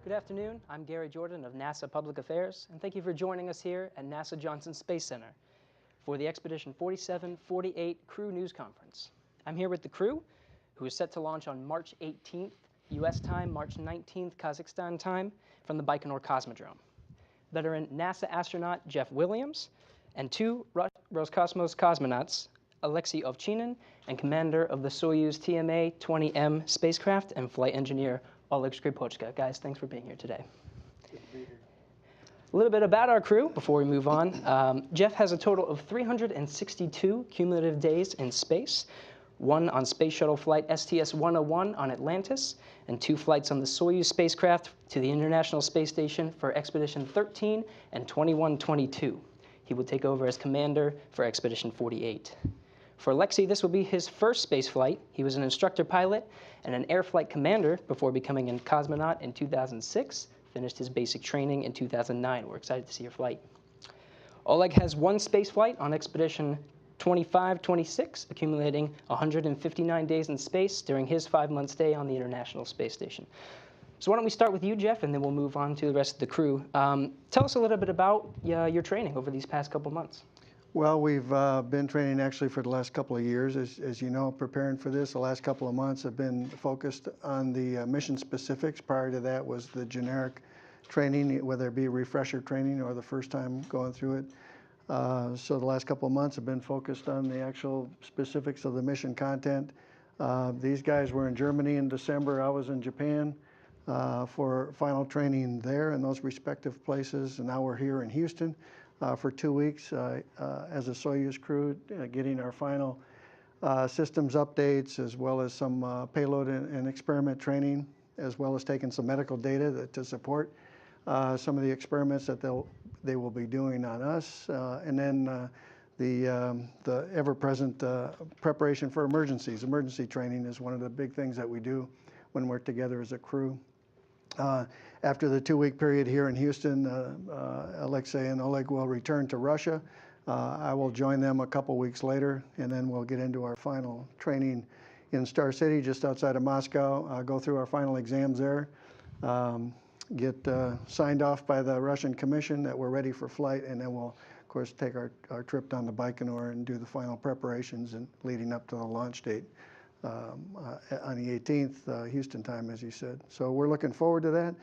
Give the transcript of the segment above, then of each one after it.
Good afternoon. I'm Gary Jordan of NASA Public Affairs, and thank you for joining us here at NASA Johnson Space Center for the Expedition 47-48 Crew News Conference. I'm here with the crew, who is set to launch on March 18th, U.S. time, March 19th, Kazakhstan time, from the Baikonur Cosmodrome. Veteran NASA astronaut Jeff Williams and two Roscosmos cosmonauts, Alexey Ovchinin, and commander of the Soyuz TMA-20M spacecraft and flight engineer Oleg Skripochka. Guys, thanks for being here today. Good to be here. A little bit about our crew before we move on. Jeff has a total of 362 cumulative days in space, one on Space Shuttle Flight STS-101 on Atlantis, and 2 flights on the Soyuz spacecraft to the International Space Station for Expedition 13 and 21-22. He will take over as commander for Expedition 48. For Alexey, this will be his first space flight. He was an instructor pilot and an air flight commander before becoming a cosmonaut in 2006, finished his basic training in 2009. We're excited to see your flight. Oleg has 1 space flight on Expedition 25-26, accumulating 159 days in space during his 5-month stay on the International Space Station. So why don't we start with you, Jeff, and then we'll move on to the rest of the crew. Tell us a little bit about your training over these past couple months. Well, we've been training actually for the last couple of years, as you know, preparing for this. The last couple of months have been focused on the mission specifics. Prior to that was the generic training, whether it be refresher training or the first time going through it. So the last couple of months have been focused on the actual specifics of the mission content. These guys were in Germany in December. I was in Japan for final training there in those respective places. And now we're here in Houston for 2 weeks as a Soyuz crew, getting our final systems updates, as well as some payload and experiment training, as well as taking some medical data to support some of the experiments that they will be doing on us, and then the ever-present preparation for emergencies. Emergency training is one of the big things that we do when we're together as a crew. After the 2-week period here in Houston, Alexey and Oleg will return to Russia. I will join them a couple weeks later, and then we'll get into our final training in Star City, just outside of Moscow, go through our final exams there, get signed off by the Russian Commission that we're ready for flight, and then we'll, of course, take our trip down to Baikonur and do the final preparations and leading up to the launch date on the 18th, Houston time, as you said. So we're looking forward to that.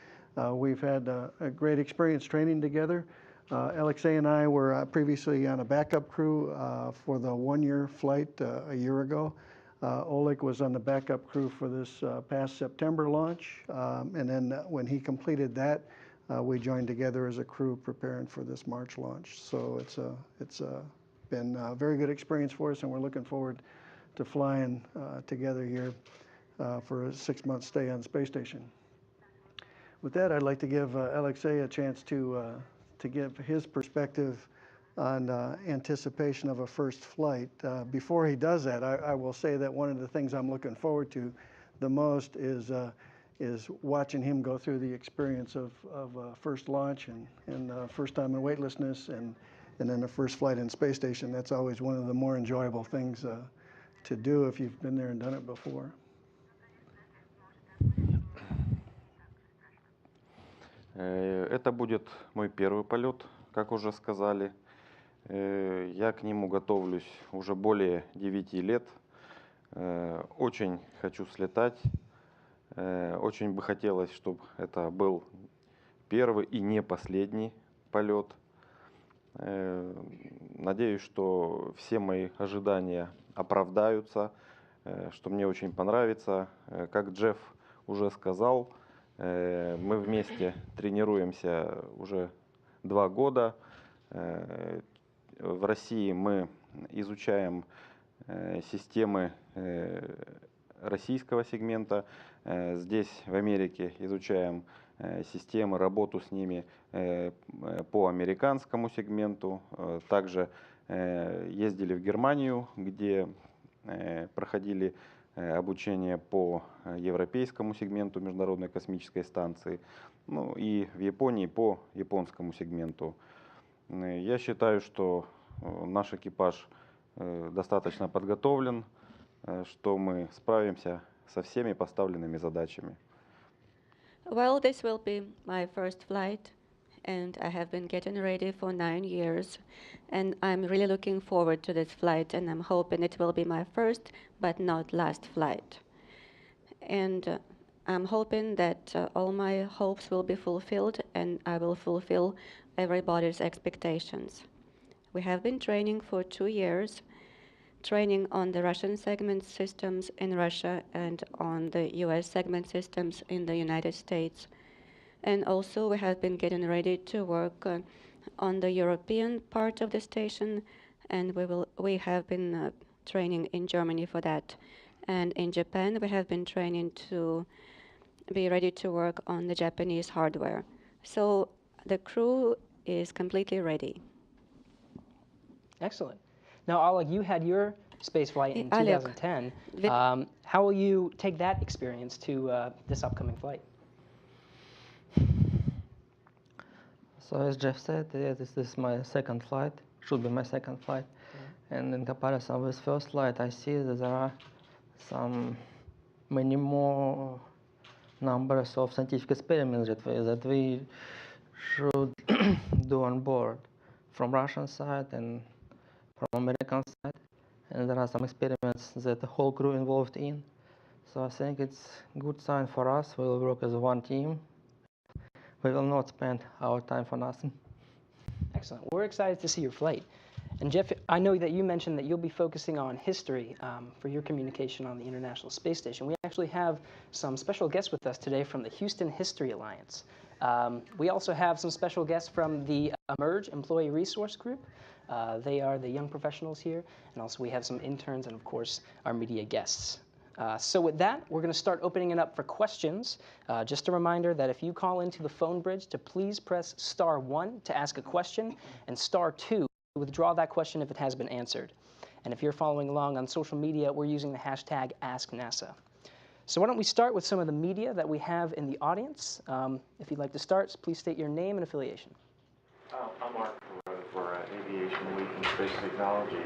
We've had a great experience training together. Alexey and I were previously on a backup crew for the 1-year flight a year ago. Oleg was on the backup crew for this past September launch, and then when he completed that, we joined together as a crew preparing for this March launch. So it's been a very good experience for us, and we're looking forward to flying together here for a 6-month stay on the space station. With that, I'd like to give Alexey a chance to give his perspective on anticipation of a first flight. Before he does that, I will say that one of the things I'm looking forward to the most is watching him go through the experience of first launch and first time in weightlessness and then the first flight in space station. That's always one of the more enjoyable things to do if you've been there and done it before. Это будет мой первый полет, как уже сказали. Я к нему готовлюсь уже более 9 лет. Очень хочу слетать. Очень бы хотелось, чтобы это был первый и не последний полет. Надеюсь, что все мои ожидания оправдаются, что мне очень понравится. Как Джефф уже сказал, мы вместе тренируемся уже 2 года. В России мы изучаем системы российского сегмента. Здесь, в Америке, изучаем системы, работу с ними по американскому сегменту. Также ездили в Германию, где проходили обучение по европейскому сегменту Международной космической станции, ну и в Японии по японскому сегменту. Я считаю, что наш экипаж достаточно подготовлен, что мы справимся со всеми поставленными задачами. Well, this will be my first flight, and I have been getting ready for 9 years. And I'm really looking forward to this flight, and I'm hoping it will be my first but not last flight. And I'm hoping that all my hopes will be fulfilled and I will fulfill everybody's expectations. We have been training for 2 years, training on the Russian segment systems in Russia and on the US segment systems in the United States. And also we have been getting ready to work on the European part of the station, and we have been training in Germany for that. And in Japan, we have been training to be ready to work on the Japanese hardware. So the crew is completely ready. Excellent. Now, Oleg, you had your space flight in Oleg, 2010. with- How will you take that experience to this upcoming flight? So as Jeff said, this is my second flight, should be my second flight. And in comparison with first flight, I see that there are many more numbers of scientific experiments that we should do on board from Russian side and from American side. And there are some experiments that the whole crew involved in. So I think it's a good sign for us. We will work as one team. We will not spend our time for nothing. Excellent. We're excited to see your flight. And Jeff, I know that you mentioned that you'll be focusing on history for your communication on the International Space Station. We actually have some special guests with us today from the Houston History Alliance. We also have some special guests from the Emerge Employee Resource Group. They are the young professionals here. And also we have some interns and, of course, our media guests. So with that, we're going to start opening it up for questions. Just a reminder that if you call into the phone bridge, to please press *1 to ask a question and *2 to withdraw that question if it has been answered. And if you're following along on social media, we're using the hashtag #AskNASA. So why don't we start with some of the media that we have in the audience. If you'd like to start, please state your name and affiliation. I'm Mark for Aviation Week and Space Technology.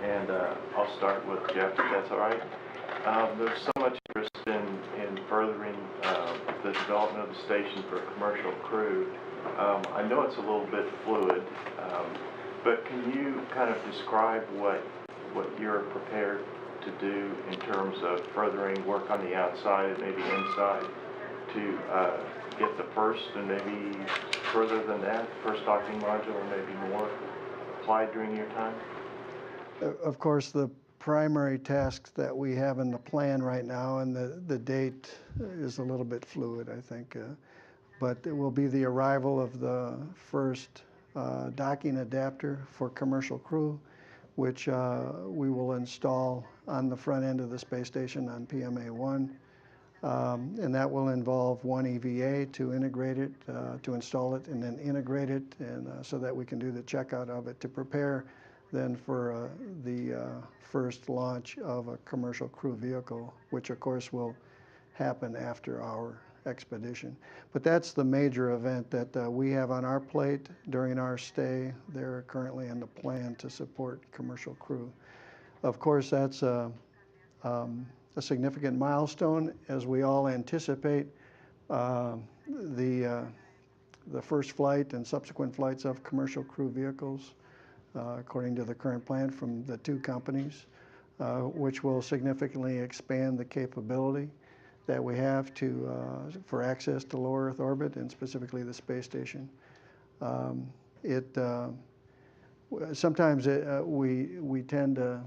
And I'll start with Jeff, if that's all right. There's so much interest in furthering the development of the station for a commercial crew. I know it's a little bit fluid, but can you kind of describe what you're prepared to do in terms of furthering work on the outside and maybe inside to get the first and maybe further than that, first docking module or maybe more applied during your time? Of course, the primary tasks that we have in the plan right now, and the date is a little bit fluid, I think, but it will be the arrival of the first docking adapter for commercial crew, which we will install on the front end of the space station on PMA-1. And that will involve one EVA to integrate it, to install it, and then integrate it, and so that we can do the checkout of it to prepare then for the first launch of a commercial crew vehicle, which of course will happen after our expedition. But that's the major event that we have on our plate during our stay there currently in the plan to support commercial crew. Of course, that's a significant milestone as we all anticipate the first flight and subsequent flights of commercial crew vehicles, according to the current plan from the two companies, which will significantly expand the capability that we have for access to low Earth orbit and specifically the space station. Sometimes we tend to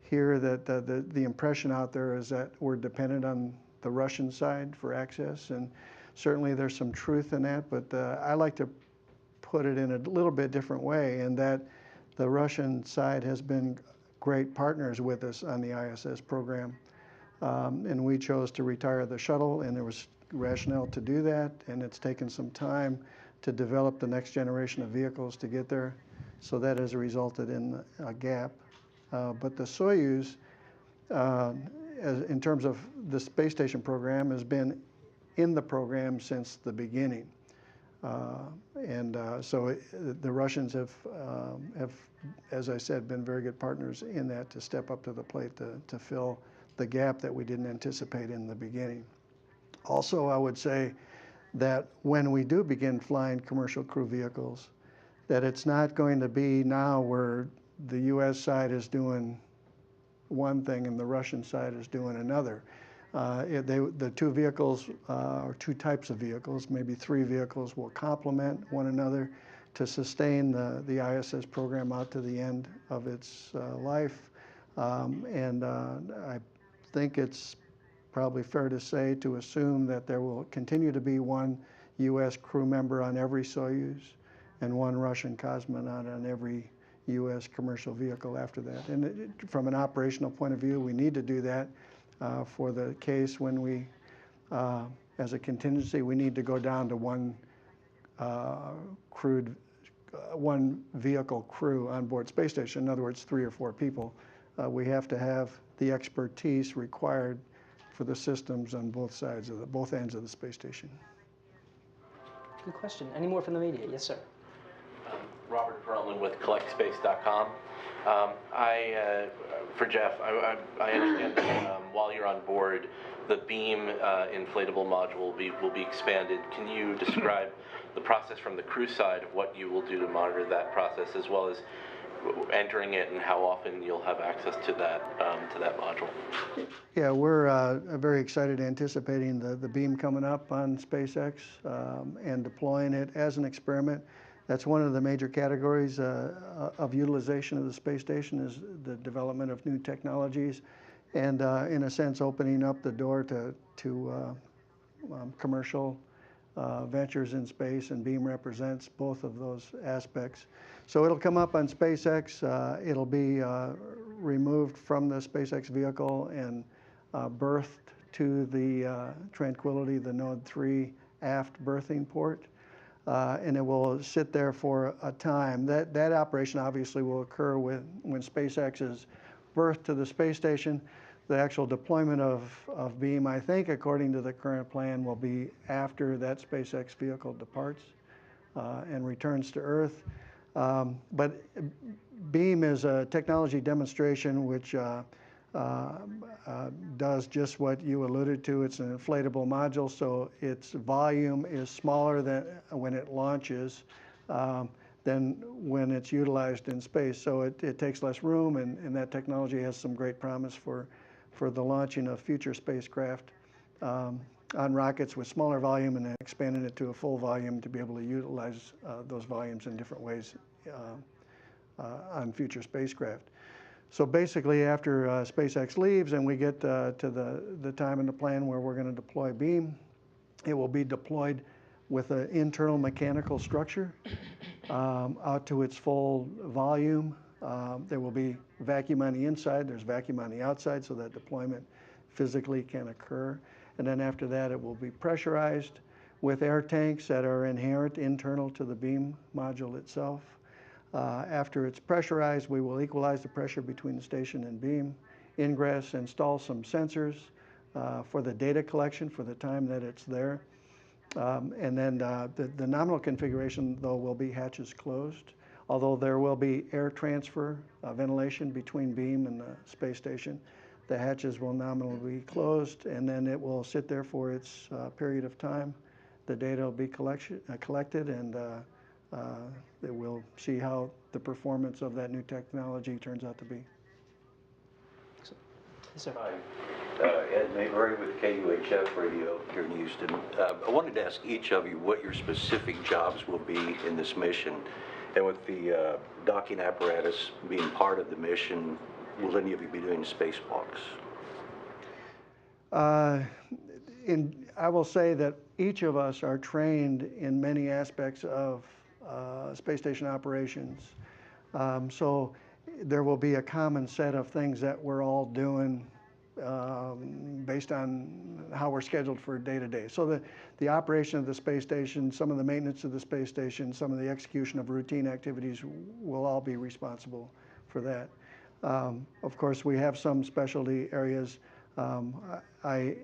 hear that the impression out there is that we're dependent on the Russian side for access, and certainly there's some truth in that, but I like to put it in a little bit different way, in that the Russian side has been great partners with us on the ISS program. And we chose to retire the shuttle, and there was rationale to do that, and it's taken some time to develop the next generation of vehicles to get there, so that has resulted in a gap. But the Soyuz, in terms of the space station program, has been in the program since the beginning. So the Russians have, as I said, been very good partners in that to step up to the plate to fill the gap that we didn't anticipate in the beginning. Also, I would say that when we do begin flying commercial crew vehicles, that it's not going to be now where the U.S. side is doing one thing and the Russian side is doing another. The two vehicles, or two types of vehicles, maybe three vehicles, will complement one another to sustain the ISS program out to the end of its life. I think it's probably fair to say, to assume that there will continue to be one U.S. crew member on every Soyuz and one Russian cosmonaut on every U.S. commercial vehicle after that. And from an operational point of view, we need to do that for the case when we, as a contingency, we need to go down to one one vehicle crew on board space station. In other words, 3 or 4 people. We have to have the expertise required for the systems on both ends of the space station. Good question. Any more from the media? Yes, sir. Robert Perlman with CollectSpace.com. For Jeff, I understand that while you're on board, the beam inflatable module will be expanded. Can you describe the process from the crew side of what you will do to monitor that process, as well as entering it and how often you'll have access to that module? Yeah, we're very excited, anticipating the beam coming up on SpaceX and deploying it as an experiment. That's one of the major categories of utilization of the space station, is the development of new technologies, and in a sense opening up the door to commercial ventures in space, and beam represents both of those aspects. So it'll come up on SpaceX, it'll be removed from the SpaceX vehicle and berthed to the Tranquility, the Node 3 aft berthing port. And it will sit there for a time. That operation obviously will occur when SpaceX is berthed to the space station. The actual deployment of beam, I think, according to the current plan, will be after that SpaceX vehicle departs and returns to Earth. But beam is a technology demonstration which does just what you alluded to. It's an inflatable module, so its volume is smaller than when it launches than when it's utilized in space. So it takes less room, and that technology has some great promise for the launching of future spacecraft on rockets with smaller volume, and then expanding it to a full volume to be able to utilize those volumes in different ways on future spacecraft. So basically, after SpaceX leaves and we get to the time in the plan where we're going to deploy beam, it will be deployed with an internal mechanical structure out to its full volume. There will be vacuum on the inside, there's vacuum on the outside, so that deployment physically can occur. And then after that, it will be pressurized with air tanks that are inherent internal to the beam module itself. After it's pressurized, we will equalize the pressure between the station and beam, ingress, install some sensors for the data collection for the time that it's there. And then the nominal configuration, though, will be hatches closed, although there will be air transfer, ventilation between beam and the space station. The hatches will nominally be closed, and then it will sit there for its period of time. The data will be collected, and we'll see how the performance of that new technology turns out to be. Yes, sir. Hi, Ed Mayberry with KUHF Radio here in Houston. I wanted to ask each of you what your specific jobs will be in this mission. And with the docking apparatus being part of the mission, will any of you be doing spacewalks? I will say that each of us are trained in many aspects of space station operations. So there will be a common set of things that we're all doing based on how we're scheduled for day to day. So the operation of the space station, some of the maintenance of the space station, some of the execution of routine activities, will all be responsible for that. Of course, we have some specialty areas. I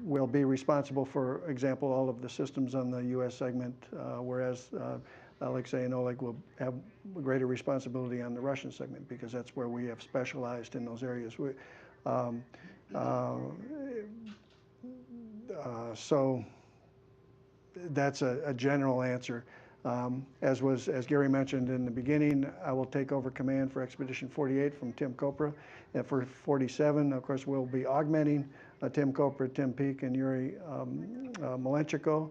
will be responsible, for example, all of the systems on the U.S. segment, whereas Alexey and Oleg will have greater responsibility on the Russian segment, because that's where we have specialized in those areas. So that's a general answer. As Gary mentioned in the beginning, I will take over command for Expedition 48 from Tim Kopra. And for 47, of course, we'll be augmenting Tim Kopra, Tim Peake, and Yuri Malenchiko,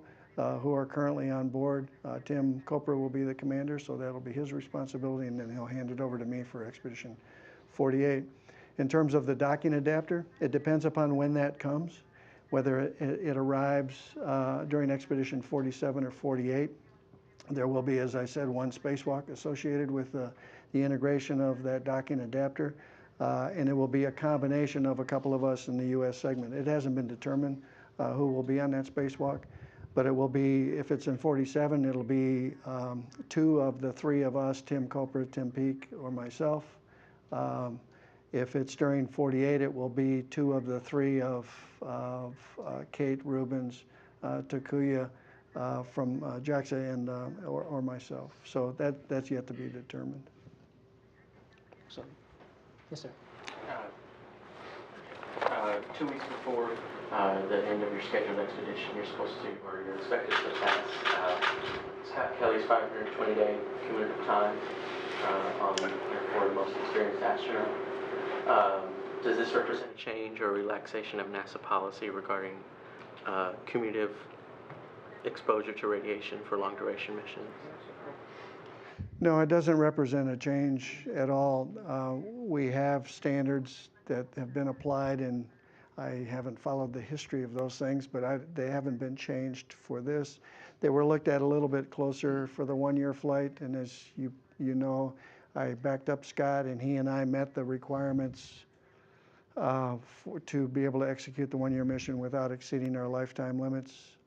who are currently on board. Tim Kopra will be the commander, so that'll be his responsibility, and then he'll hand it over to me for Expedition 48. In terms of the docking adapter, it depends upon when that comes, whether it arrives during Expedition 47 or 48. There will be, as I said, one spacewalk associated with the integration of that docking adapter, and it will be a combination of a couple of us in the U.S. segment. It hasn't been determined who will be on that spacewalk, but it will be, if it's in 47, it'll be 2 of the 3 of us, Tim Kopra, Tim Peake, or myself. If it's during 48, it will be 2 of the 3 of Kate, Rubens, Takuya, from JAXA, and or myself. So that's yet to be determined. So, yes, sir. 2 weeks before the end of your scheduled expedition, you're supposed to, or you're expected to pass Kelly's 520-day cumulative time on for the most experienced astronaut. Does this represent a change or relaxation of NASA policy regarding cumulative exposure to radiation for long-duration missions? No, it doesn't represent a change at all. We have standards that have been applied, and I haven't followed the history of those things, but they haven't been changed for this. They were looked at a little bit closer for the 1-year flight, and as you know, I backed up Scott, and he and I met the requirements to be able to execute the 1-year mission without exceeding our lifetime limits.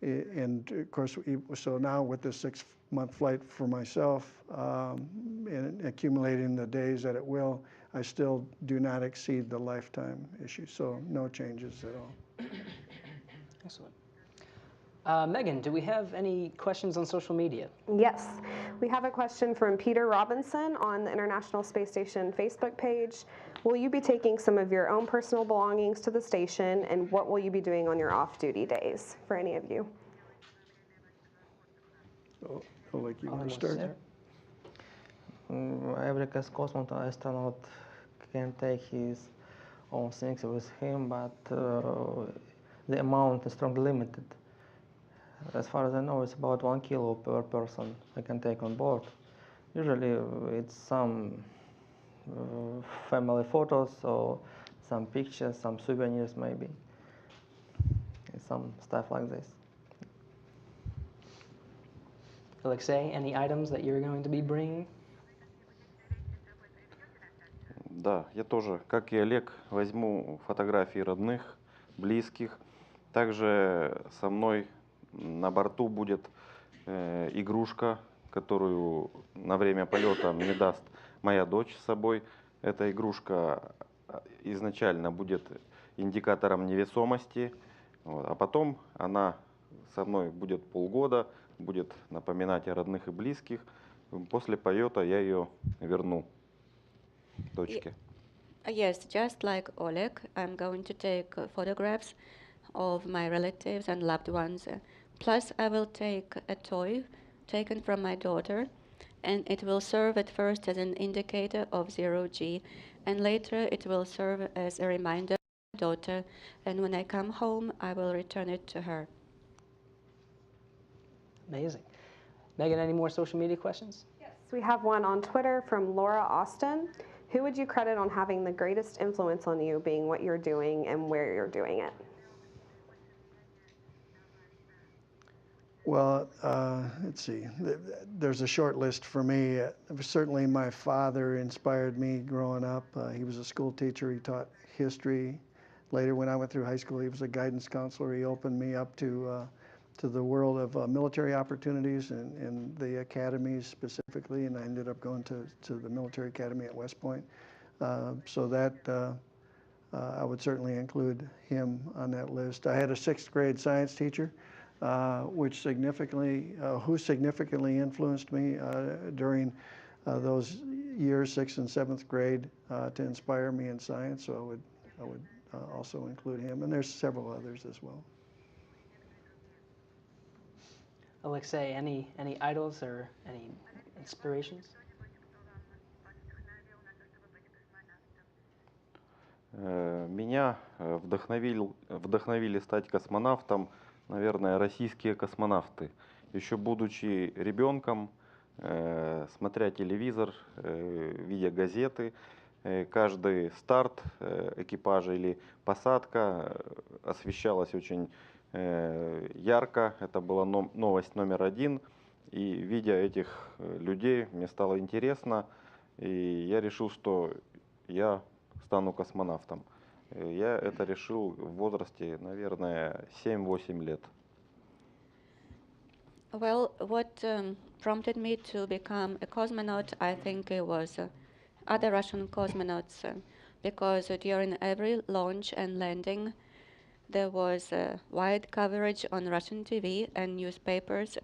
And of course, so now with the 6-month flight for myself, and accumulating the days that it will, I still do not exceed the lifetime issue. So no changes at all. Excellent. Megan, do we have any questions on social media? Yes. We have a question from Peter Robinson on the International Space Station Facebook page. Will you be taking some of your own personal belongings to the station, and what will you be doing on your off-duty days, for any of you? Oleg, you want to start? Every cosmonaut astronaut can take his own things with him, but the amount is strongly limited. As far as I know, it's about 1 kilo per person I can take on board. Usually it's some family photos or some pictures, some souvenirs maybe. It's some stuff like this. Alexey, any items that you're going to be bringing? Да, я тоже, как и Олег, возьму фотографии родных, близких. Также со мной на борту будет игрушка, которую на время полета мне даст моя дочь с собой. Эта игрушка изначально будет индикатором невесомости, а потом она со мной будет полгода, будет напоминать о родных и близких. После полета я ее верну дочке. Yes, just like Oleg, I'm going to take photographs of my relatives and loved ones. Plus, I will take a toy taken from my daughter, and it will serve at first as an indicator of 0G, and later it will serve as a reminder of my daughter, and when I come home, I will return it to her. Amazing. Megan, any more social media questions? Yes. We have one on Twitter from Laura Austin. Who would you credit on having the greatest influence on you being what you're doing and where you're doing it? Well, let's see. There's a short list for me. Certainly my father inspired me growing up. He was a school teacher. He taught history. Later, when I went through high school, he was a guidance counselor. He opened me up to the world of military opportunities and the academies specifically, and I ended up going to the military academy at West Point. So that I would certainly include him on that list. I had a 6th grade science teacher who significantly influenced me during those years, 6th and 7th grade, to inspire me in science. So also include him, and there's several others as well. Alexey, any idols or any inspirations? Меня вдохновили стать космонавтом, наверное, российские космонавты. Еще будучи ребенком, смотря телевизор, видя газеты, каждый старт экипажа или посадка освещалась очень ярко. Это была новость номер один. И видя этих людей, мне стало интересно, и я решил, что я стану космонавтом. Я это решил в возрасте, наверное, 7-8 лет. Well, what prompted me to become a cosmonaut, I think it was other Russian cosmonauts, because during every launch and landing, there was wide coverage on Russian TV and newspapers,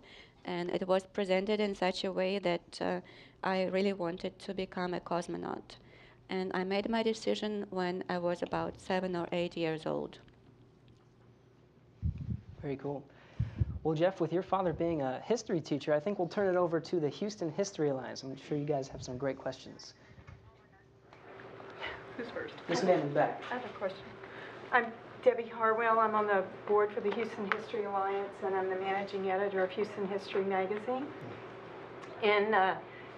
and it was presented in such a way that I really wanted to become a cosmonaut. And I made my decision when I was about 7 or 8 years old. Very cool. Well, Jeff, with your father being a history teacher, I think we'll turn it over to the Houston History Alliance. I'm sure you guys have some great questions. Who's first? This man in the back. I have a question. I'm Debbie Harwell. I'm on the board for the Houston History Alliance, and I'm the managing editor of Houston History Magazine. In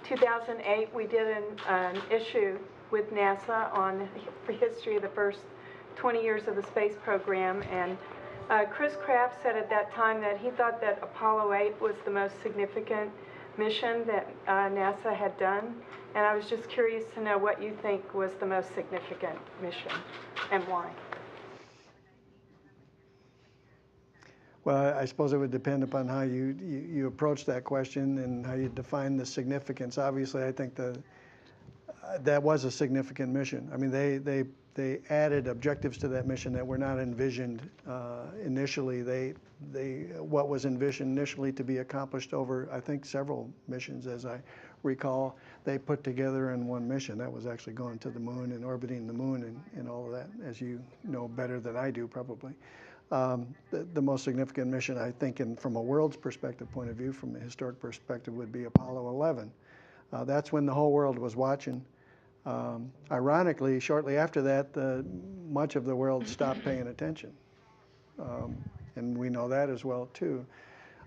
2008, we did an issue with NASA on the history of the first 20 years of the space program, and Chris Kraft said at that time that he thought that Apollo 8 was the most significant mission that NASA had done, and I was just curious to know what you think was the most significant mission and why. Well, I suppose it would depend upon how you approach that question and how you define the significance. Obviously, I think that was a significant mission. I mean, they added objectives to that mission that were not envisioned initially. What was envisioned initially to be accomplished over, I think, several missions, as I recall, they put together in one mission. That was actually going to the moon and orbiting the moon and all of that, as you know better than I do, probably. The most significant mission, I think, from a world's perspective point of view, from a historic perspective, would be Apollo 11. That's when the whole world was watching. Ironically, shortly after that, much of the world stopped paying attention. And we know that as well, too.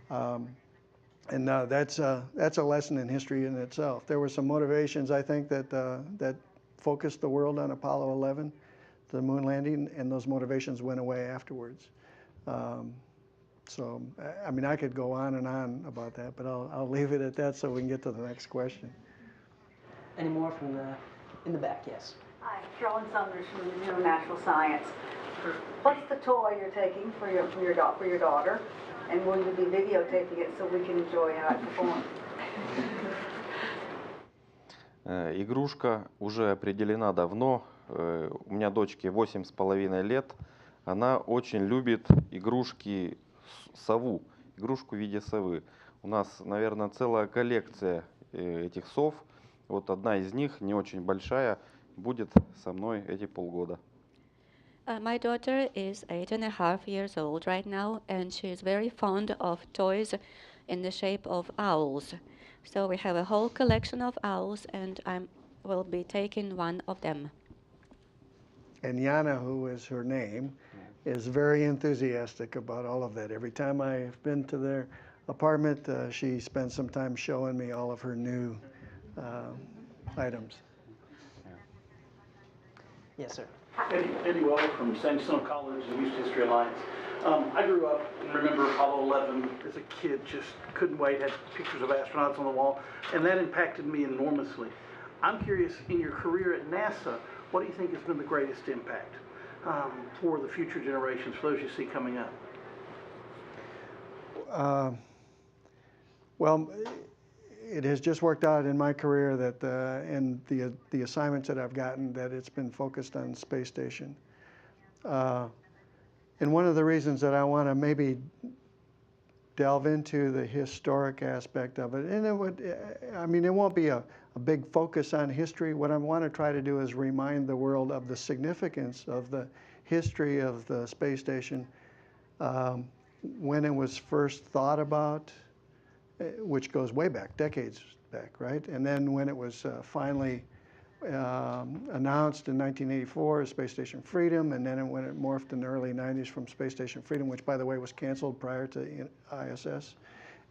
And that's a lesson in history in itself. There were some motivations, I think, that focused the world on Apollo 11, the moon landing, and those motivations went away afterwards. So, I mean, I could go on and on about that, but I'll leave it at that so we can get to the next question. Any more from in the back? Yes. Hi, Carolyn Summers from the Museum of Natural Science. What's the toy you're taking for your daughter, and will you be videotaping it so we can enjoy how it performs? Игрушка уже определена давно. У меня дочке 8,5 лет. Она очень любит игрушки сову, игрушку в виде совы. У нас, наверное, целая коллекция этих сов. Вот одна из них, не очень большая, будет со мной эти полгода. My daughter is 8.5 years old right now, and she is very fond of toys in the shape of owls. So we have a whole collection of owls, and I will be taking one of them. And Yana, who is her name, is very enthusiastic about all of that. Every time I've been to their apartment, she spends some time showing me all of her new items. Yes, sir. Eddie Weller from San Jacinto College and Houston History Alliance. I grew up and remember Apollo 11 as a kid, just couldn't wait, had pictures of astronauts on the wall, and that impacted me enormously. I'm curious, in your career at NASA, what do you think has been the greatest impact for the future generations, for those you see coming up? Well, it has just worked out in my career that, and the assignments that I've gotten, that it's been focused on space station. And one of the reasons that I want to maybe delve into the historic aspect of it, and it won't be a big focus on history. What I want to try to do is remind the world of the significance of the history of the space station, when it was first thought about, which goes way back, decades back, right? And then when it was finally announced in 1984 as Space Station Freedom, and then when it morphed in the early 90s from Space Station Freedom, which, by the way, was canceled prior to ISS.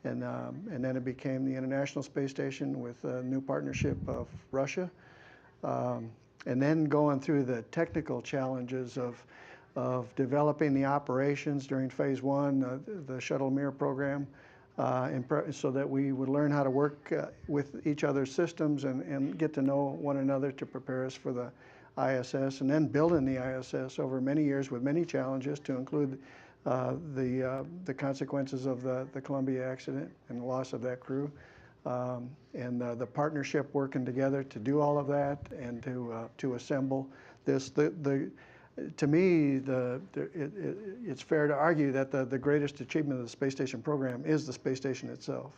And then it became the International Space Station with a new partnership of Russia. And then going through the technical challenges of developing the operations during phase one, the Shuttle Mir program, so that we would learn how to work with each other's systems and get to know one another to prepare us for the ISS, and then building the ISS over many years with many challenges, to include the consequences of the Columbia accident and the loss of that crew, and the partnership working together to do all of that and to assemble this. To me, it's fair to argue that the greatest achievement of the space station program is the space station itself.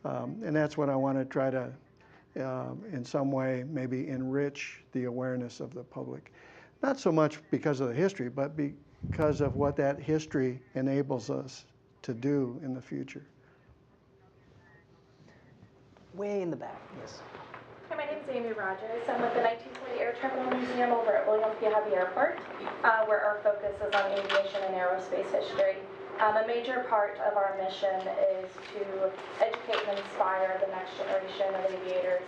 And that's what I want to try to, in some way, maybe enrich the awareness of the public. Not so much because of the history, but because of what that history enables us to do in the future. Way in the back, yes. Hi, my name is Amy Rogers. I'm with the 1920 Air Terminal Museum over at William P. Hobby Airport, where our focus is on aviation and aerospace history. A major part of our mission is to educate and inspire the next generation of aviators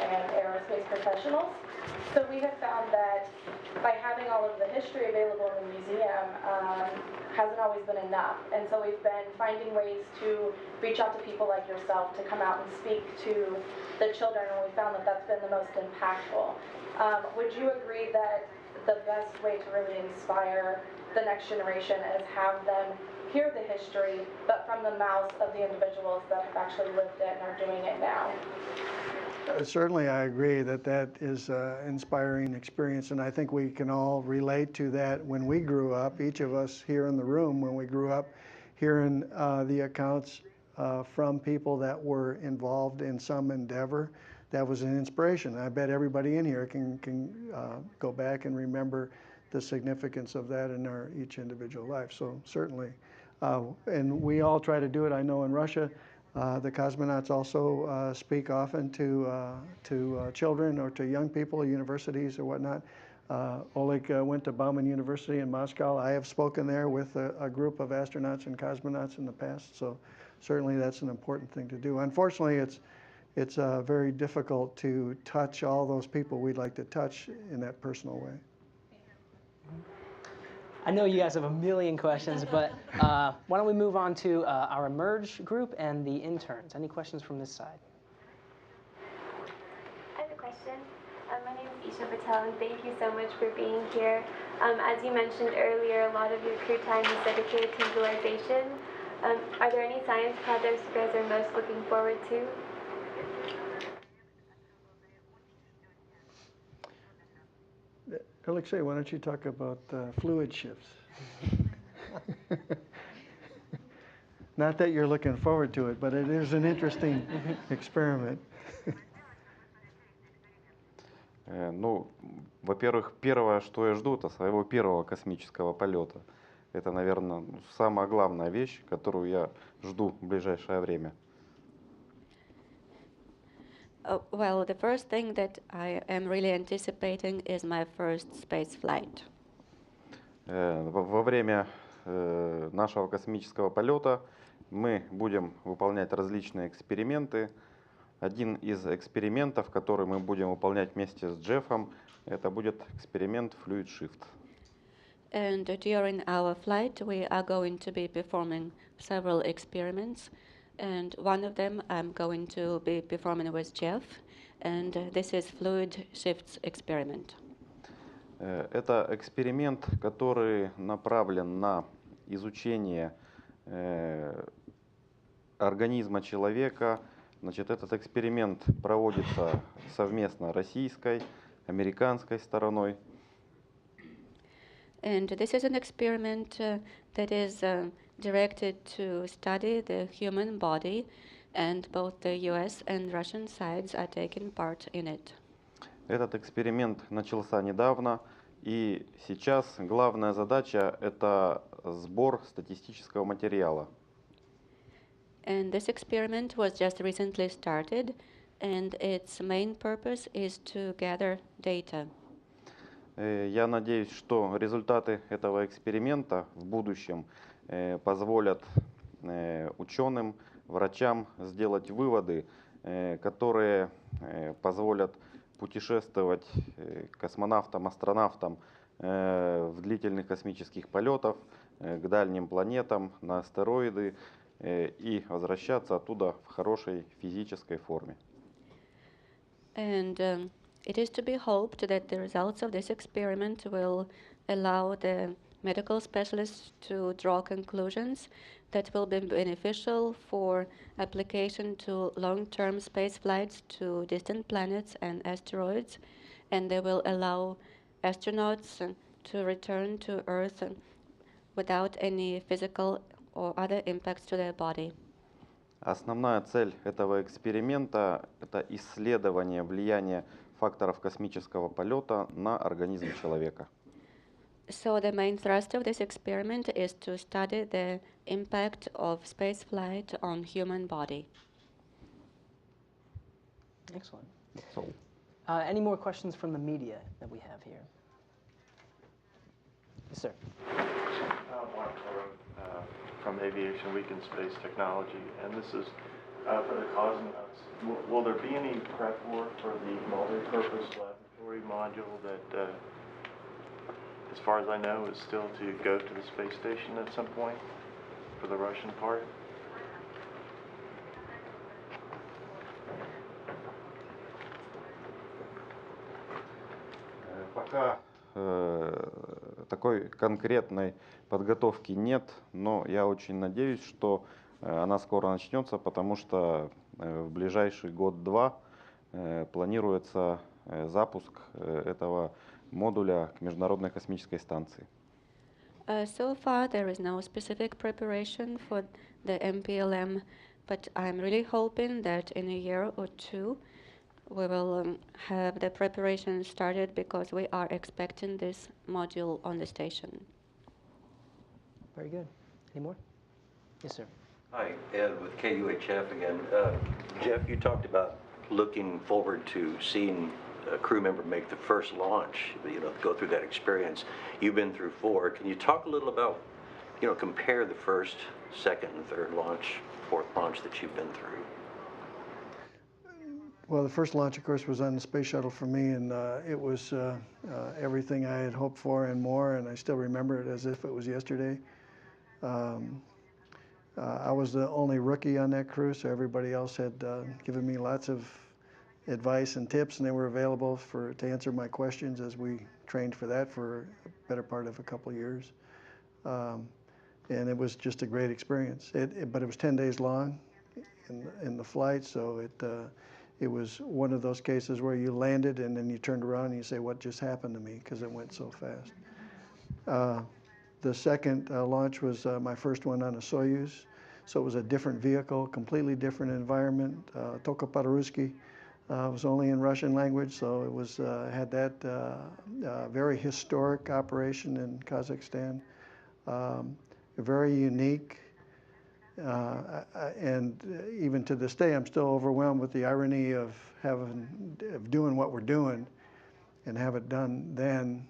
and aerospace professionals. So we have found that by having all of the history available in the museum hasn't always been enough. And so we've been finding ways to reach out to people like yourself to come out and speak to the children, and we found that that's been the most impactful. Would you agree that the best way to really inspire the next generation is have them hear the history, but from the mouths of the individuals that have actually lived it and are doing it now? Certainly, I agree that that is an inspiring experience, and I think we can all relate to that when we grew up, each of us here in the room, when we grew up, hearing the accounts from people that were involved in some endeavor. That was an inspiration. I bet everybody in here can go back and remember the significance of that in our each individual life. So certainly, and we all try to do it. I know in Russia, the cosmonauts also speak often to children or to young people, universities or whatnot. Oleg went to Bauman University in Moscow. I have spoken there with a group of astronauts and cosmonauts in the past, so certainly that's an important thing to do. Unfortunately, it's very difficult to touch all those people we'd like to touch in that personal way. I know you guys have a million questions, but why don't we move on to our Emerge group and the interns. Any questions from this side? I have a question. My name is Isha Patel, and thank you so much for being here. As you mentioned earlier, a lot of your crew time is dedicated to utilization. Are there any science projects you guys are most looking forward to? Alexey, why don't you talk about fluid shifts? Not that you're looking forward to it, but it is an interesting experiment. Ну, во-первых, первое, что я жду, это своего первого космического полета. Это, наверное, самая главная вещь, которую я жду в ближайшее время. Well, the first thing that I am really anticipating is my first space flight. Во время нашего космического полета мы будем выполнять различные эксперименты. Один из экспериментов, который мы будем выполнять вместе с Джеффом, это будет эксперимент Fluid Shift. And during our flight, we are going to be performing several experiments. And one of them I'm going to be performing with Jeff, and this is Fluid Shifts experiment. Это эксперимент, который направлен на изучение организма человека. Значит, этот эксперимент проводится совместно российской, американской стороной. And this is an experiment that is directed to study the human body, and both the US and Russian sides are taking part in it. Этот эксперимент начался недавно, И сейчас главная задача – это сбор статистического материала. And this experiment was just recently started, and its main purpose is to gather data. Я надеюсь, что результаты этого эксперимента в будущем позволят ученым, врачам сделать выводы, которые позволят путешествовать космонавтам, астронавтам в длительных космических полетах к дальним планетам, на астероиды и возвращаться оттуда в хорошей физической форме. And it is to be hoped that the results of this experiment will allow the medical specialists to draw conclusions that will be beneficial for application to long-term space flights to distant planets and asteroids, and they will allow astronauts to return to Earth without any physical or other impacts to their body. Основная цель этого эксперимента – это исследование влияния факторов космического полета на организм человека. So the main thrust of this experiment is to study the impact of spaceflight on human body. Excellent. Any more questions from the media that we have here? Yes, sir. Mark from Aviation Week in Space Technology, and this is for the cosmonauts. Will there be any prep work for the multi-purpose laboratory module that, as far as I know, is still to go to the space station at some point for the Russian part? Пока такой конкретной подготовки нет, но я очень надеюсь, что она скоро начнется, потому что в ближайший год-два планируется запуск этого модуля к Международной космической станции. So far, there is no specific preparation for the MPLM, but I'm really hoping that in a year or two, we will have the preparation started because we are expecting this module on the station. Very good. Any more? Yes, sir. Hi, Ed with KUHF again. Jeff, you talked about looking forward to seeing a crew member make the first launch, go through that experience. You've been through 4. Can you talk a little about, compare the first, second, and third launch, fourth launch that you've been through? Well, the first launch, of course, was on the space shuttle for me, and it was everything I had hoped for and more, and I still remember it as if it was yesterday. I was the only rookie on that crew, so everybody else had given me lots of advice and tips, and they were available to answer my questions as we trained for that for a better part of a couple of years. And it was just a great experience. But it was 10 days long in the flight, so it was one of those cases where you landed and then you turned around and you say, what just happened to me? Because it went so fast. The second launch was my first one on a Soyuz. So it was a different vehicle, completely different environment. Только по-русски was only in Russian language, so it was had that very historic operation in Kazakhstan. Very unique. And even to this day, I'm still overwhelmed with the irony of doing what we're doing and have it done then.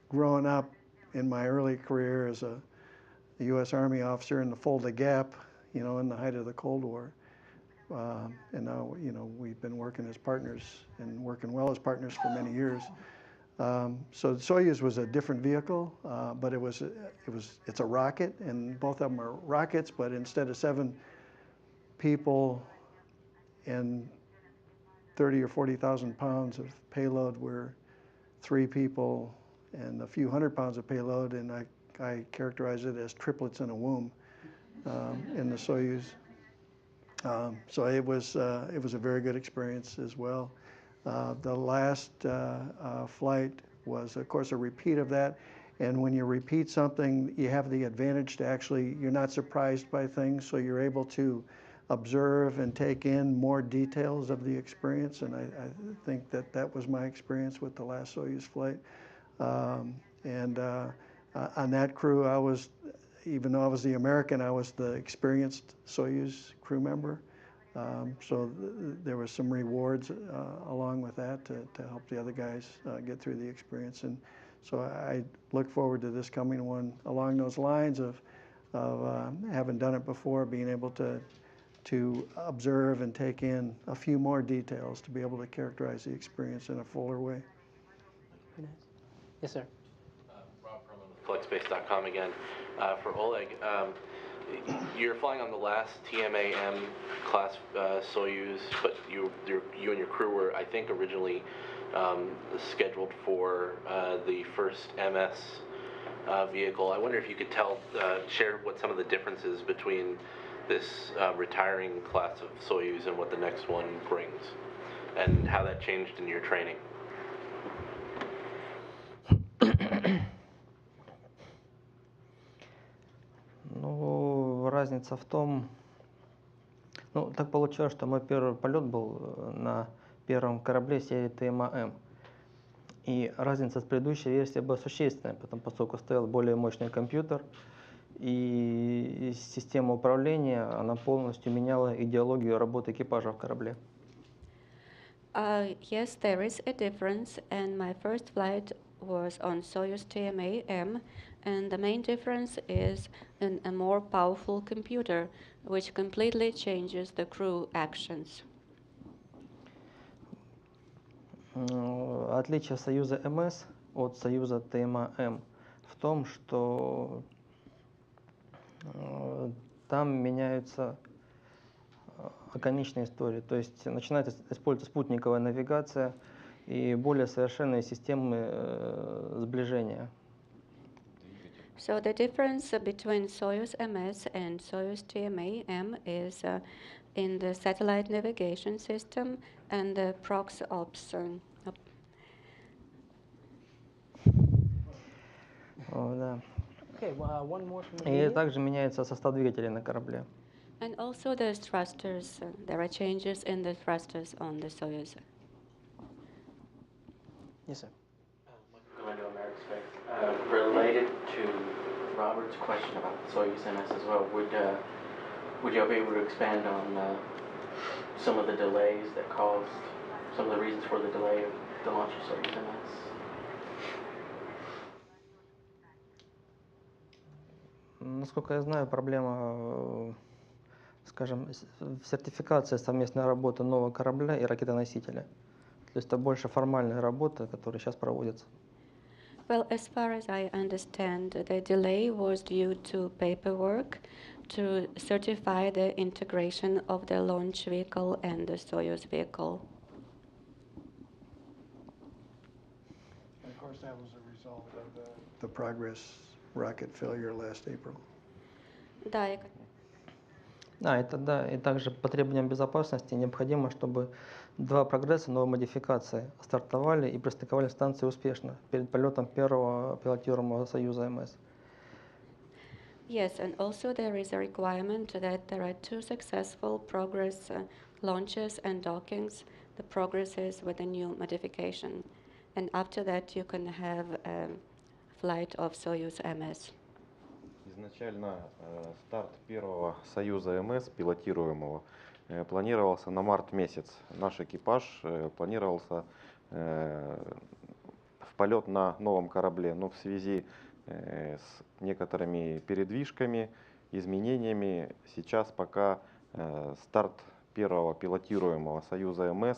Growing up in my early career as a U.S. Army officer in the Fulda Gap, in the height of the Cold War. And now, we've been working as partners and working well as partners for many years. So the Soyuz was a different vehicle, but it's a rocket, and both of them are rockets, but instead of 7 people and 30 or 40,000 pounds of payload, we're 3 people and a few hundred pounds of payload, and I characterize it as triplets in a womb in the Soyuz. So it was a very good experience as well. The last flight was, of course, a repeat of that. And when you repeat something, you have the advantage to you're not surprised by things, so you're able to observe and take in more details of the experience. And I think that was my experience with the last Soyuz flight. On that crew, even though I was the American, I was the experienced Soyuz crew member. So there was some rewards along with that to help the other guys get through the experience. And so I look forward to this coming one along those lines of having done it before, being able to observe and take in a few more details to be able to characterize the experience in a fuller way. Yes, sir. Rob from flexbase.com again. For Oleg, you're flying on the last TMA-M class Soyuz, but you and your crew were, I think, originally scheduled for the first MS vehicle. I wonder if you could share what some of the differences between this retiring class of Soyuz and what the next one brings, and how that changed in your training. Ну, разница в том, ну, так получилось, что мой первый полет был на первом корабле серии TMA-M. И разница с предыдущей версией была существенная, поскольку стоял более мощный компьютер, и система управления, она полностью меняла идеологию работы экипажа в корабле. Yes, there is a difference, and my first flight was on Soyuz TMA-M, and the main difference is in a more powerful computer, which completely changes the crew actions. Отличие Союза МС от Союза ТМА-М в том, что там меняются оконечные истории, то есть начинает использоваться спутниковая навигация и более совершенные системы сближения. So the difference between Soyuz MS and Soyuz TMA-M is in the satellite navigation system and the prox ops. Да. Okay, one more from the И media. также меняется состав двигателей на корабле. And also the thrusters, there are changes in the thrusters on the Soyuz. Yes, sir. Going to American Space. Related to Robert's question about Soyuz MS as well, would you be able to expand on some of the delays that caused, some of the reasons for the delay of the launch of Soyuz MS? Насколько я знаю, проблема, скажем, в сертификации совместной работы нового корабля и ракетоносителя. То есть это больше формальная работа, которая сейчас проводится. Well, as far as I understand, the delay was due to paperwork to certify the integration of the launch vehicle and the Soyuz vehicle. And of course, that was a result of the Progress rocket failure last April. Да, и также по требованиям безопасности необходимо, чтобы два прогресса новой модификации стартовали и пристыковали станции успешно перед полетом первого пилотируемого Союза МС. Yes, and also there is a requirement that there are two successful Progress launches and dockings, the Progresses with a new modification. And after that you can have a flight of Soyuz MS. Изначально старт первого Союза МС, пилотируемого, планировался на март месяц. Наш экипаж планировался в полет на новом корабле, но в связи с некоторыми передвижками, изменениями, сейчас пока старт первого пилотируемого Союза МС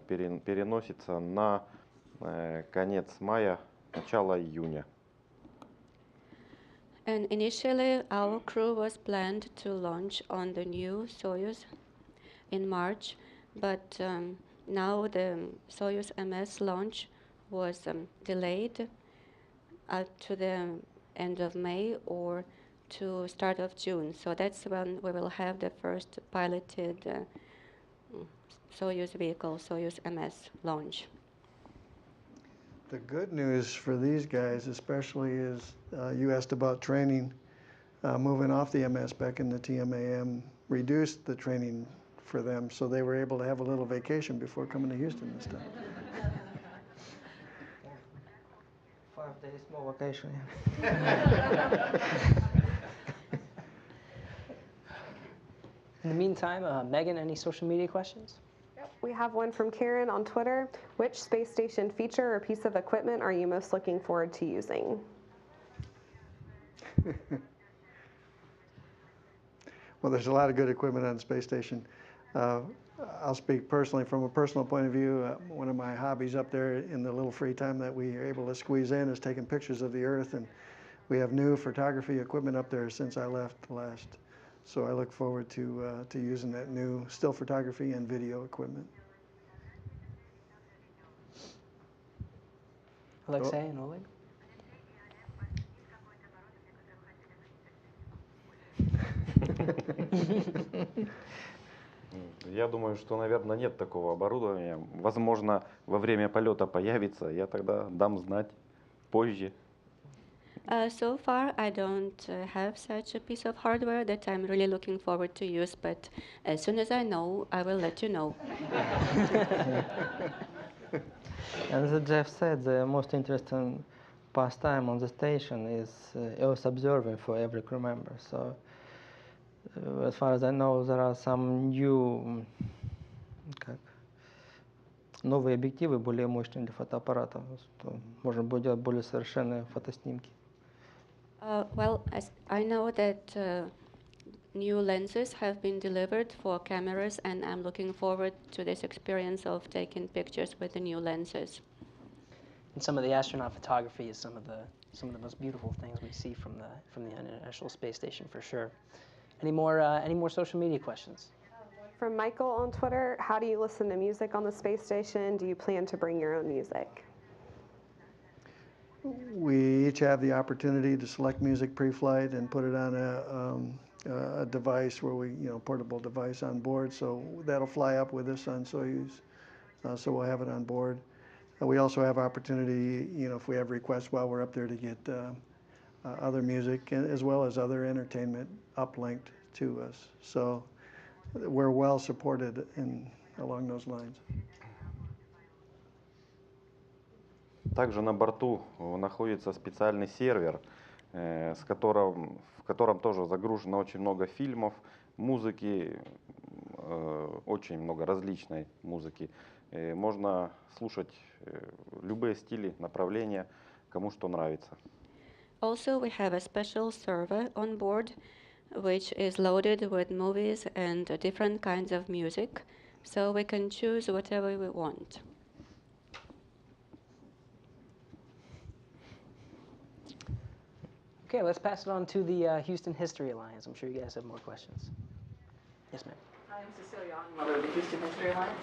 переносится на конец мая, начало июня. And initially our crew was planned to launch on the new Soyuz in March, but now the Soyuz MS launch was delayed to the end of May or to start of June. So that's when we will have the first piloted Soyuz vehicle, Soyuz MS launch. The good news for these guys especially is you asked about training. Moving off the MS back in the TMA-M reduced the training for them, so they were able to have a little vacation before coming to Houston this time. 5 days more vacation. In the meantime, Megan, any social media questions? We have one from Karen on Twitter. Which space station feature or piece of equipment are you most looking forward to using? Well, there's a lot of good equipment on the space station. I'll speak personally from a personal point of view. One of my hobbies up there in the little free time that we are able to squeeze in is taking pictures of the Earth, and we have new photography equipment up there since I left last. So I look forward to using that new still photography and video equipment. Alexey and Oleg? Я думаю, что, наверное, нет такого оборудования. Возможно, во время полета появится, я тогда дам знать позже. So far, I don't have such a piece of hardware that I'm really looking forward to use, but as soon as I know, I will let you know. And as Jeff said, the most interesting pastime on the station is Earth observing for every crew member. So, as far as I know, there are some новые объективы, более мощные для фотоаппарата. Можно будет делать более совершенные фотоснимки. Well, I know that new lenses have been delivered for cameras, and I'm looking forward to this experience of taking pictures with the new lenses. And some of the astronaut photography is some of the most beautiful things we see from the International Space Station, for sure. Any more social media questions? From Michael on Twitter, how do you listen to music on the space station? Do you plan to bring your own music? We each have the opportunity to select music pre-flight and put it on a device where portable device on board. So that'll fly up with us on Soyuz. So we'll have it on board. We also have opportunity, if we have requests while we're up there, to get other music as well as other entertainment uplinked to us. So we're well supported along those lines. Также на борту находится специальный сервер, в котором тоже загружено очень много фильмов, музыки, очень много различной музыки. Можно слушать любые стили, направления, кому что нравится. Also, we have a special server on board, which is loaded with movies and different kinds of music, so we can choose whatever we want. Okay, let's pass it on to the Houston History Alliance. I'm sure you guys have more questions. Yes, ma'am. I'm Cecilia, I'm mother of the Houston History Alliance.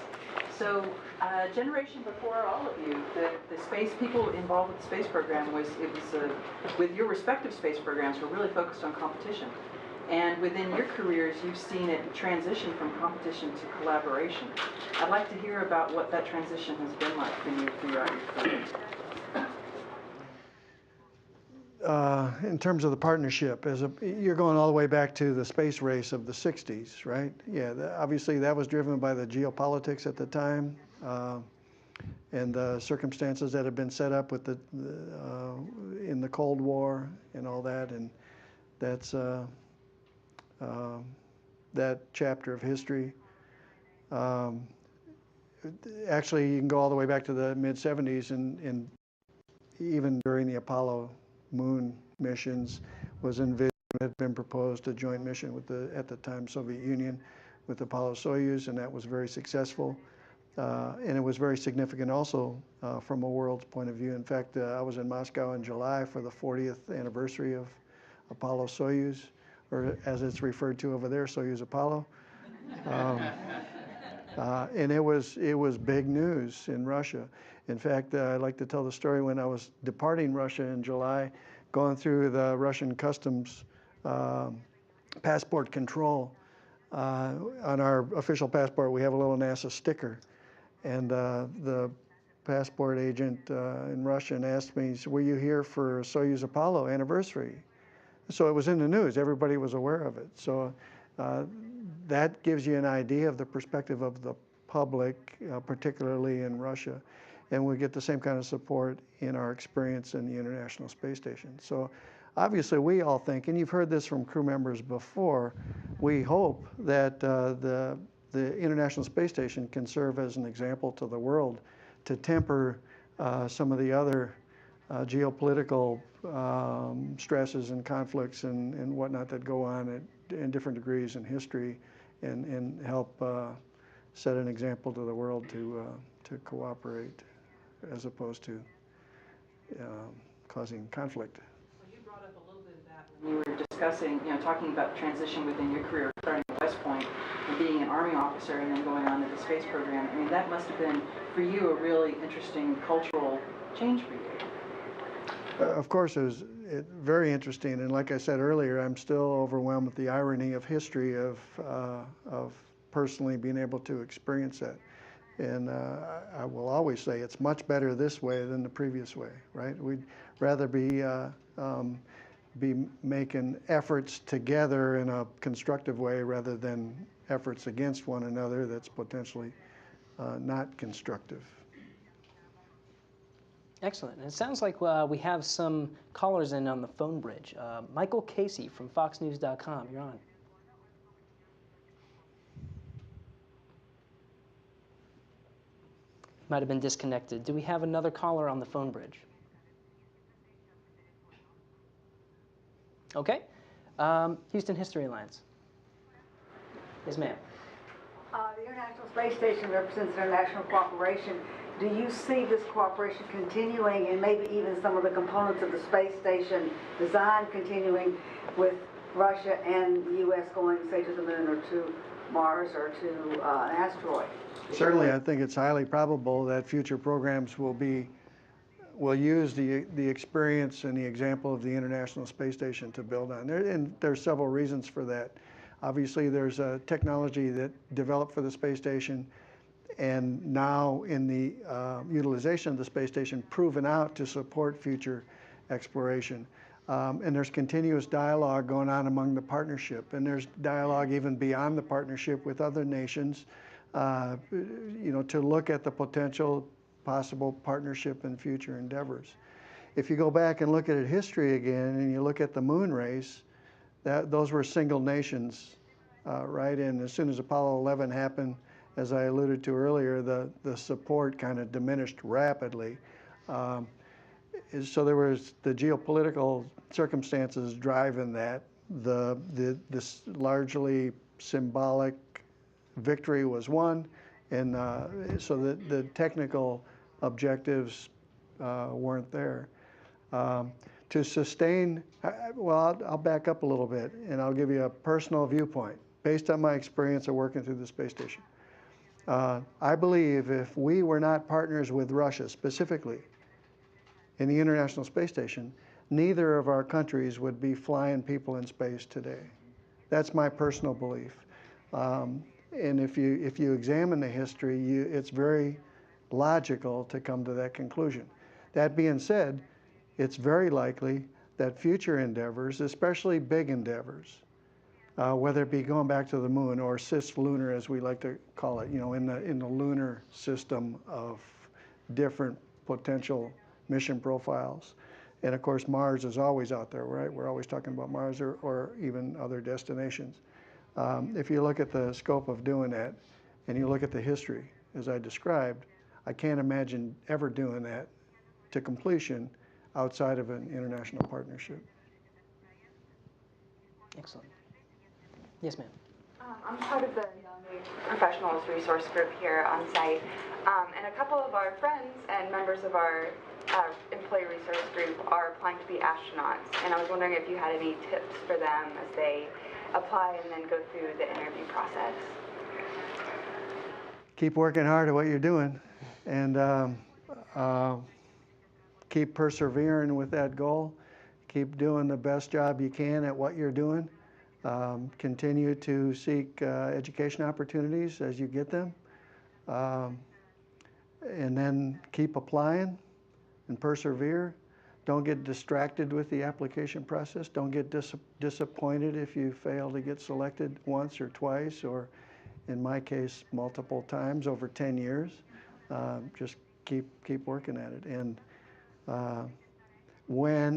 So, a generation before all of you, the space people involved with the space program with your respective space programs were really focused on competition. And within your careers, you've seen it transition from competition to collaboration. I'd like to hear about what that transition has been like for you throughout your career. In terms of the partnership, you're going all the way back to the space race of the 60s, right? Yeah, obviously that was driven by the geopolitics at the time and the circumstances that had been set up with in the Cold War and all that, and that's that chapter of history. Actually, you can go all the way back to the mid-70s, and even during the Apollo moon missions was envisioned, had been proposed a joint mission with at the time, Soviet Union with Apollo Soyuz, and that was very successful. And it was very significant also from a world's point of view. In fact, I was in Moscow in July for the 40th anniversary of Apollo Soyuz, or as it's referred to over there, Soyuz Apollo. And it was big news in Russia. In fact, I'd like to tell the story when I was departing Russia in July, going through the Russian customs passport control. On our official passport, we have a little NASA sticker. And the passport agent in Russian asked me, were you here for Soyuz Apollo anniversary? So it was in the news. Everybody was aware of it. So that gives you an idea of the perspective of the public, particularly in Russia. and we get the same kind of support in our experience in the International Space Station. So obviously we all think, and you've heard this from crew members before, we hope that the International Space Station can serve as an example to the world to temper some of the other geopolitical stresses and conflicts and whatnot that go on in different degrees in history, and help set an example to the world to cooperate as opposed to causing conflict. Well, you brought up a little bit of that when you were discussing, talking about transition within your career, starting at West Point and being an Army officer and then going on to the space program. I mean, that must have been, for you, a really interesting cultural change for you. Of course, it was very interesting, and like I said earlier, I'm still overwhelmed with the irony of history of personally being able to experience that. And I will always say it's much better this way than the previous way, right? We'd rather be making efforts together in a constructive way rather than efforts against one another that's potentially not constructive. Excellent. And it sounds like we have some callers in on the phone bridge. Michael Casey from FoxNews.com, you're on. Might have been disconnected. Do we have another caller on the phone bridge? Okay. Houston History Alliance. Yes, ma'am. The International Space Station represents international cooperation. Do you see this cooperation continuing, and maybe even some of the components of the space station design continuing with Russia and the U.S. going, say, to the moon or to Mars or to an asteroid? Certainly, I think it's highly probable that future programs will use the experience and the example of the International Space Station to build on. And there's several reasons for that. Obviously, there's a technology that developed for the space station, and now in the utilization of the space station, proven out to support future exploration. And there's continuous dialogue going on among the partnership, and there's dialogue even beyond the partnership with other nations, to look at the potential possible partnership and future endeavors. If you go back and look at history again, and you look at the moon race, those were single nations, right? And as soon as Apollo 11 happened, as I alluded to earlier, the support kind of diminished rapidly. So there was the geopolitical circumstances driving that. This largely symbolic victory was won, and so the technical objectives weren't there. To sustain, well, I'll back up a little bit, and I'll give you a personal viewpoint based on my experience of working through the space station. I believe if we were not partners with Russia specifically in the International Space Station, neither of our countries would be flying people in space today. That's my personal belief. And if you examine the history, it's very logical to come to that conclusion. That being said, it's very likely that future endeavors, especially big endeavors, whether it be going back to the moon or cislunar, as we like to call it, in the lunar system of different potential mission profiles. And of course, Mars is always out there, right? We're always talking about Mars or even other destinations. If you look at the scope of doing that, and you look at the history, as I described, I can't imagine ever doing that to completion outside of an international partnership. Excellent. Yes, ma'am. I'm part of the Young Professionals Resource Group here on site, and a couple of our friends and members of our employee resource group are applying to be astronauts, and I was wondering if you had any tips for them as they apply and then go through the interview process. Keep working hard at what you're doing, and keep persevering with that goal. Keep doing the best job you can at what you're doing. Continue to seek education opportunities as you get them. And then keep applying and persevere. Don't get distracted with the application process. Don't get disappointed if you fail to get selected once or twice, or in my case, multiple times over 10 years. Just keep working at it. And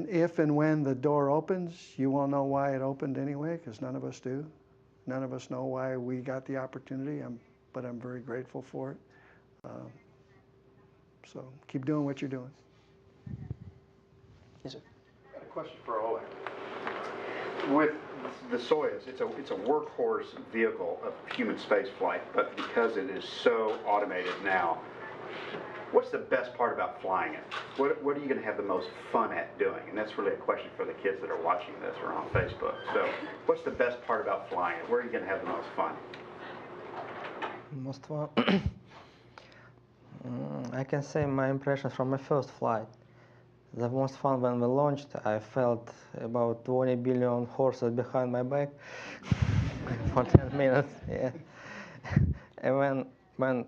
if and when the door opens, you won't know why it opened anyway, because none of us do. None of us know why we got the opportunity, but I'm very grateful for it. So keep doing what you're doing. Yes, sir. I got a question for Oleg. With the Soyuz, it's a workhorse vehicle of human space flight, but because it is so automated now, what's the best part about flying it? What are you going to have the most fun at doing? And that's really a question for the kids that are watching this or on Facebook. So what's the best part about flying it? Where are you going to have the most fun? Most fun? I can say my impressions from my first flight. The most fun when we launched, I felt about 20 billion horses behind my back for 10 minutes. Yeah. And when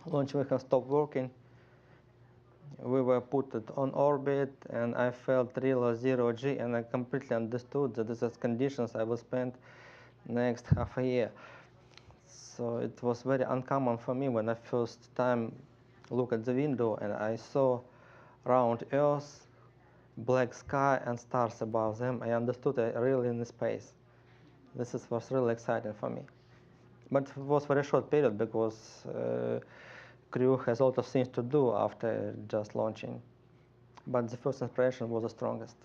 launch vehicle stopped working, we were put on orbit, and I felt real 0G, and I completely understood that this is conditions I will spend next half a year. So it was very uncommon for me when I first time looked at the window and I saw round Earth, black sky, and stars above them. I understood I really in space. Was really exciting for me. But it was a very short period because crew has a lot of things to do after just launching. But the first impression was the strongest.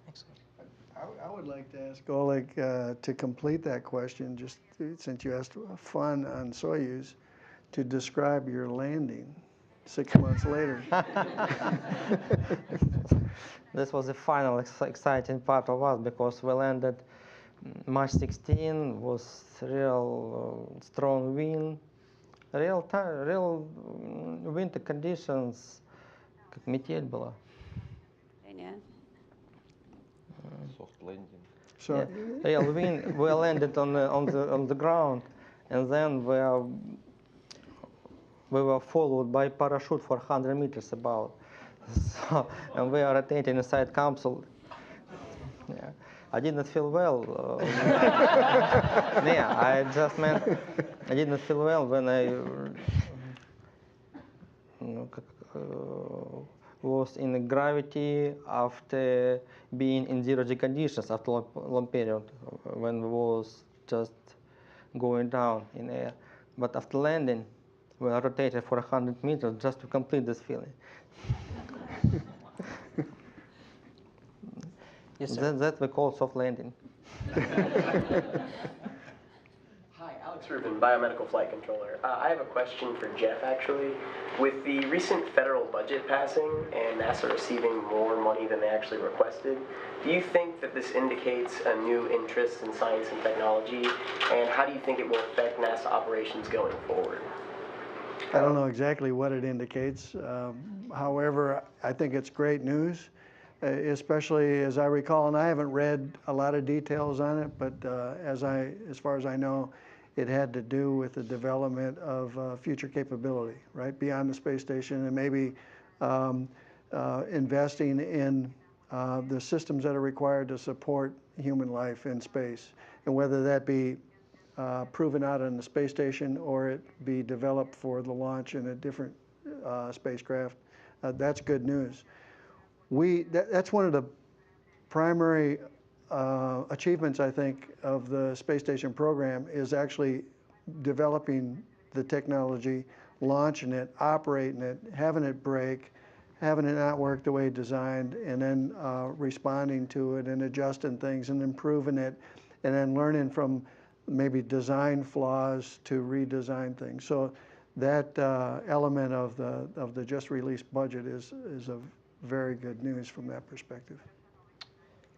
Excellent. I would like to ask Oleg to complete that question, just since you asked fun on Soyuz, to describe your landing 6 months later. This was the final exciting part of us because we landed March 16, was real strong wind, real winter conditions, как метель была. Yeah. Soft landing. So yeah, real wind. We landed on the ground, and then we were followed by parachute for 100 meters about. So, and we are rotating inside capsule. Yeah. I didn't feel well. Yeah, I just meant I didn't feel well when I was in gravity after being in 0G conditions after a long period when we was just going down in air. But after landing, we are rotated for 100 meters just to complete this feeling. Yes, sir. That we call soft landing. Hi, Alex Rubin, Biomedical Flight Controller. I have a question for Jeff, actually. With the recent federal budget passing and NASA receiving more money than they actually requested, do you think that this indicates a new interest in science and technology? And how do you think it will affect NASA operations going forward? I don't know exactly what it indicates. However, I think it's great news, especially as I recall, and I haven't read a lot of details on it, but as far as I know, it had to do with the development of future capability, right, beyond the space station, and maybe investing in the systems that are required to support human life in space, and whether that be proven out on the space station or it be developed for the launch in a different spacecraft, that's good news. That's one of the primary achievements, I think, of the space station program is actually developing the technology, launching it, operating it, having it break, having it not work the way designed, and then responding to it and adjusting things and improving it, and then learning from maybe design flaws to redesign things. So that element of the just released budget is a very good news from that perspective.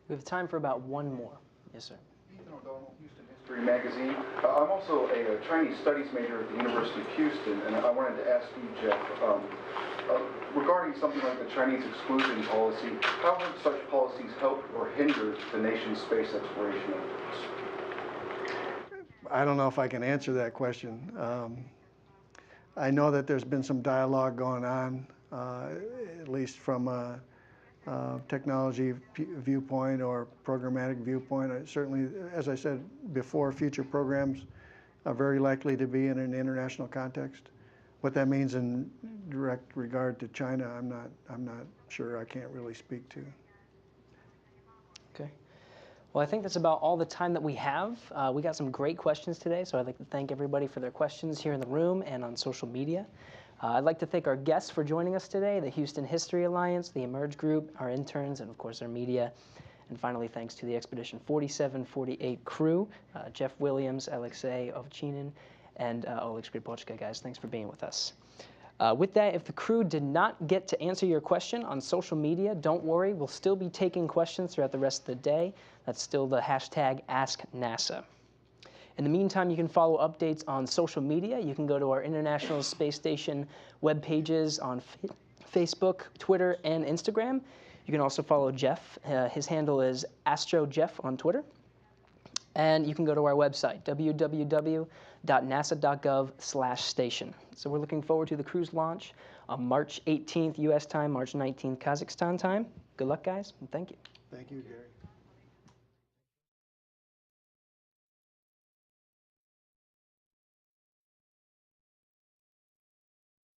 We have time for about one more. Yes, sir. Ethan O'Donnell, Houston History Magazine. I'm also a Chinese Studies major at the University of Houston, and I wanted to ask you, Jeff, regarding something like the Chinese exclusion policy, how have such policies helped or hindered the nation's space exploration efforts? I don't know if I can answer that question. I know that there's been some dialogue going on, at least from a technology viewpoint or programmatic viewpoint. Certainly, as I said before, future programs are very likely to be in an international context. What that means in direct regard to China, I'm not sure. I can't really speak to. Okay. Well, I think that's about all the time that we have. We got some great questions today, so I'd like to thank everybody for their questions here in the room and on social media. I'd like to thank our guests for joining us today, the Houston History Alliance, the Emerge Group, our interns, and of course our media. And finally, thanks to the Expedition 4748 crew, Jeff Williams, Alexey, Ovchinin, and Oleg Skripochka. Guys, thanks for being with us. With that, if the crew did not get to answer your question on social media, don't worry. We'll still be taking questions throughout the rest of the day. That's still the hashtag AskNASA. In the meantime, you can follow updates on social media. You can go to our International Space Station web pages on Facebook, Twitter, and Instagram. You can also follow Jeff. His handle is AstroJeff on Twitter. And you can go to our website, www.nasa.gov/station. So we're looking forward to the crew's launch on March 18th U.S. time, March 19th Kazakhstan time. Good luck, guys, and thank you. Thank you, Gary.